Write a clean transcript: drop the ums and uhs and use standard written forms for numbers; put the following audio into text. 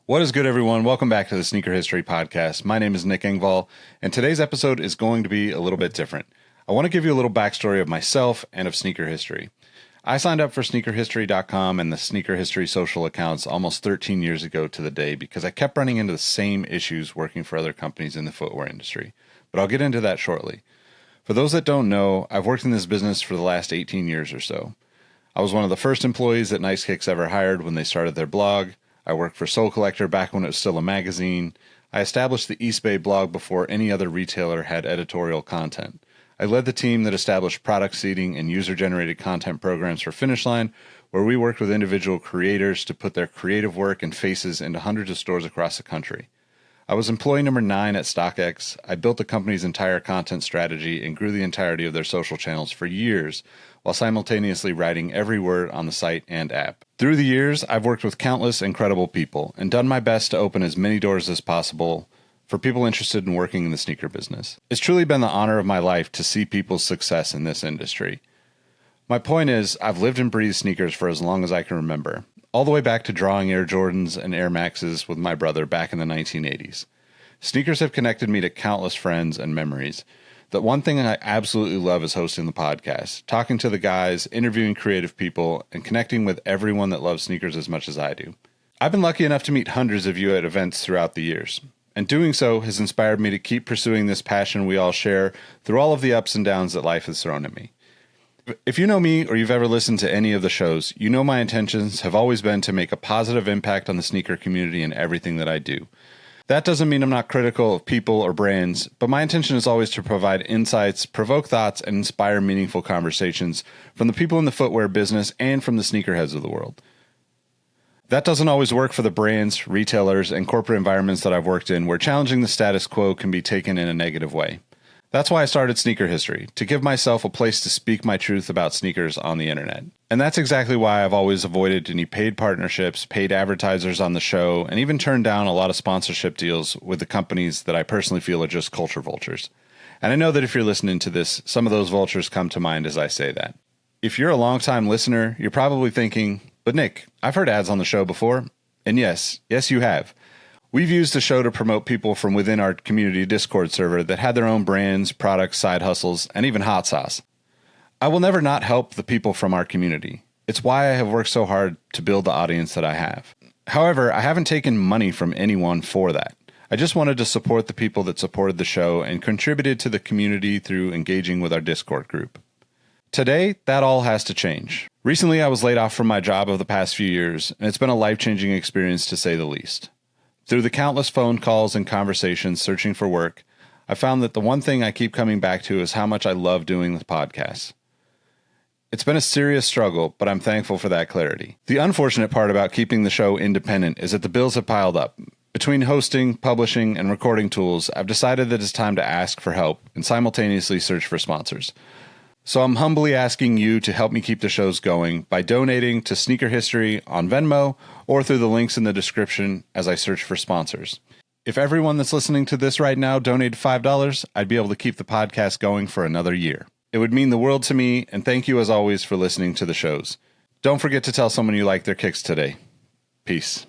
What is good, everyone? Welcome back to the Sneaker History Podcast. My name is Nick Engvall, and today's episode is going to be a little bit different. I want to give you a little backstory of myself and of sneaker history. I signed up for sneakerhistory.com and the Sneaker History social accounts almost 13 years ago to the day because I kept running into the same issues working for other companies in the footwear industry. But I'll get into that shortly. For those that don't know, I've worked in this business for the last 18 years or so. I was one of the first employees that Nice Kicks ever hired when they started their blog. I worked for Soul Collector back when it was still a magazine. I established the East Bay blog before any other retailer had editorial content. I led the team that established product seeding and user-generated content programs for Finish Line, where we worked with individual creators to put their creative work and faces into hundreds of stores across the country. I was employee number 9 at StockX. I built the company's entire content strategy and grew the entirety of their social channels for years, while simultaneously writing every word on the site and app. Through the years, I've worked with countless incredible people and done my best to open as many doors as possible for people interested in working in the sneaker business. It's truly been the honor of my life to see people's success in this industry. My point is, I've lived and breathed sneakers for as long as I can remember, all the way back to drawing Air Jordans and Air Maxes with my brother back in the 1980s. Sneakers have connected me to countless friends and memories. The one thing I absolutely love is hosting the podcast, talking to the guys, interviewing creative people, and connecting with everyone that loves sneakers as much as I do. I've been lucky enough to meet hundreds of you at events throughout the years, and doing so has inspired me to keep pursuing this passion we all share through all of the ups and downs that life has thrown at me. If you know me or you've ever listened to any of the shows, you know my intentions have always been to make a positive impact on the sneaker community in everything that I do. That doesn't mean I'm not critical of people or brands, but my intention is always to provide insights, provoke thoughts, and inspire meaningful conversations from the people in the footwear business and from the sneakerheads of the world. That doesn't always work for the brands, retailers, and corporate environments that I've worked in, where challenging the status quo can be taken in a negative way. That's why I started Sneaker History, to give myself a place to speak my truth about sneakers on the internet. And that's exactly why I've always avoided any paid partnerships, paid advertisers on the show, and even turned down a lot of sponsorship deals with the companies that I personally feel are just culture vultures. And I know that if you're listening to this, some of those vultures come to mind as I say that. If you're a longtime listener, you're probably thinking, but Nick, I've heard ads on the show before. And yes, you have. We've used the show to promote people from within our community Discord server that had their own brands, products, side hustles, and even hot sauce. I will never not help the people from our community. It's why I have worked so hard to build the audience that I have. However, I haven't taken money from anyone for that. I just wanted to support the people that supported the show and contributed to the community through engaging with our Discord group. Today, that all has to change. Recently, I was laid off from my job of the past few years, and it's been a life-changing experience to say the least. Through the countless phone calls and conversations searching for work, I found that the one thing I keep coming back to is how much I love doing the podcast. It's been a serious struggle, but I'm thankful for that clarity. The unfortunate part about keeping the show independent is that the bills have piled up. Between hosting, publishing, and recording tools, I've decided that it's time to ask for help and simultaneously search for sponsors. So I'm humbly asking you to help me keep the shows going by donating to Sneaker History on Venmo or through the links in the description as I search for sponsors. If everyone that's listening to this right now donated $5, I'd be able to keep the podcast going for another year. It would mean the world to me, and thank you as always for listening to the shows. Don't forget to tell someone you like their kicks today. Peace.